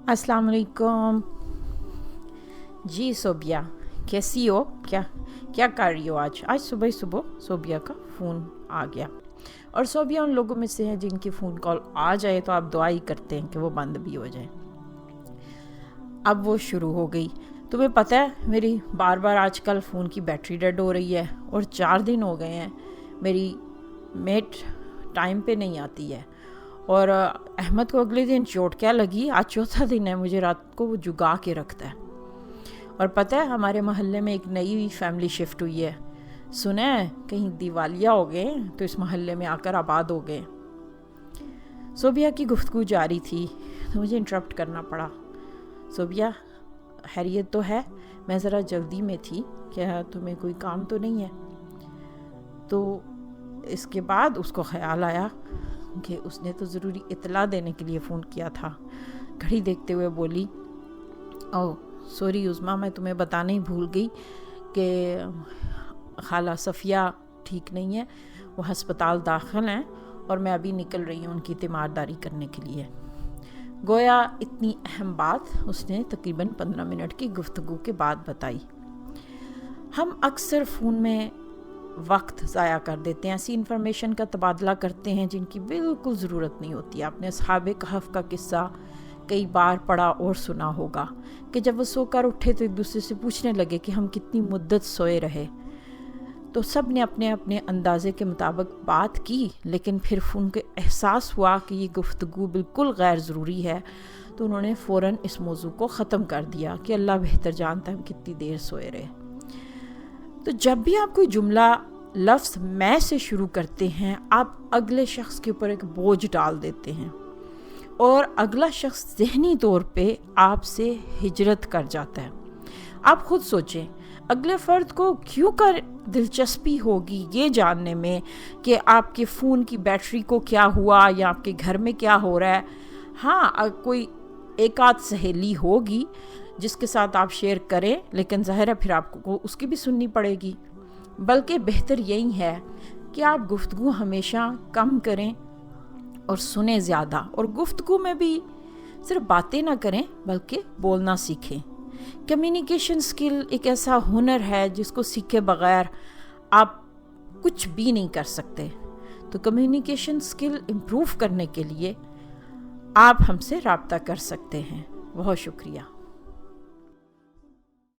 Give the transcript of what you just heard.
अस्सलाम वालेकुम जी। सोबिया कैसी हो? क्या क्या कर रही हो? आज सुबह सुबह सोबिया का फ़ोन आ गया, और सोबिया उन लोगों में से है जिनकी फ़ोन कॉल आ जाए तो आप दुआ ही करते हैं कि वो बंद भी हो जाए। अब वो शुरू हो गई। तुम्हें पता है मेरी बार बार आजकल फ़ोन की बैटरी डेड हो रही है, और 4 दिन हो गए हैं मेरी मेट टाइम पे नहीं आती है। और अहमद को अगले दिन चोट क्या लगी, आज चौथा दिन है, मुझे रात को वो जुगा के रखता है। और पता है हमारे मोहल्ले में एक नई फैमिली शिफ्ट हुई है। सुना है कहीं दिवालिया हो गए तो इस मोहल्ले में आकर आबाद हो गए। सोबिया की गुफ्तगू जारी थी तो मुझे इंटरप्ट करना पड़ा। सोबिया खैरियत तो है? मैं ज़रा जल्दी में थी, क्या तुम्हें कोई काम तो नहीं है? तो इसके बाद उसको ख्याल आया कि उसने तो ज़रूरी इतला देने के लिए फ़ोन किया था। घड़ी देखते हुए बोली, ओह सॉरी उज़मा, मैं तुम्हें बताना ही भूल गई कि खाला सफ़िया ठीक नहीं है, वो हस्पताल दाखिल हैं और मैं अभी निकल रही हूँ उनकी तीमारदारी करने के लिए। गोया इतनी अहम बात उसने तकरीबन 15 मिनट की गुफ्तगू के बाद बताई। हम अक्सर फ़ोन में वक्त ज़ाया कर देते हैं, ऐसी इन्फॉर्मेशन का तबादला करते हैं जिनकी बिल्कुल ज़रूरत नहीं होती। आपने अस्हाबे कहफ का किस्सा कई बार पढ़ा और सुना होगा कि जब वो सोकर उठे तो एक दूसरे से पूछने लगे कि हम कितनी मुद्दत सोए रहे। तो सब ने अपने अपने अंदाज़े के मुताबिक बात की, लेकिन फिर उनको एहसास हुआ कि ये गुफ्तगू बिल्कुल गैर ज़रूरी है, तो उन्होंने फ़ौरन इस मौजू को ख़त्म कर दिया कि अल्लाह बेहतर जानता है हम कितनी देर सोए रहे। तो जब भी आप कोई जुमला लफ्ज़ मैं से शुरू करते हैं, आप अगले शख्स के ऊपर एक बोझ डाल देते हैं और अगला शख्स ज़हनी तौर पे आपसे हिजरत कर जाता है। आप खुद सोचें, अगले फ़र्द को क्यों कर दिलचस्पी होगी ये जानने में कि आपके फ़ोन की बैटरी को क्या हुआ या आपके घर में क्या हो रहा है। हाँ, कोई एक आध सहेली होगी जिसके साथ आप शेयर करें, लेकिन ज़ाहिर है फिर आपको उसकी भी सुननी पड़ेगी। बल्कि बेहतर यही है कि आप गुफ्तगू हमेशा कम करें और सुने ज़्यादा, और गुफ्तगू में भी सिर्फ बातें ना करें बल्कि बोलना सीखें। कम्युनिकेशन स्किल एक ऐसा हुनर है जिसको सीखे बगैर आप कुछ भी नहीं कर सकते। तो कम्युनिकेशन स्किल इम्प्रूव करने के लिए आप हमसे राब्ता कर सकते हैं। बहुत शुक्रिया।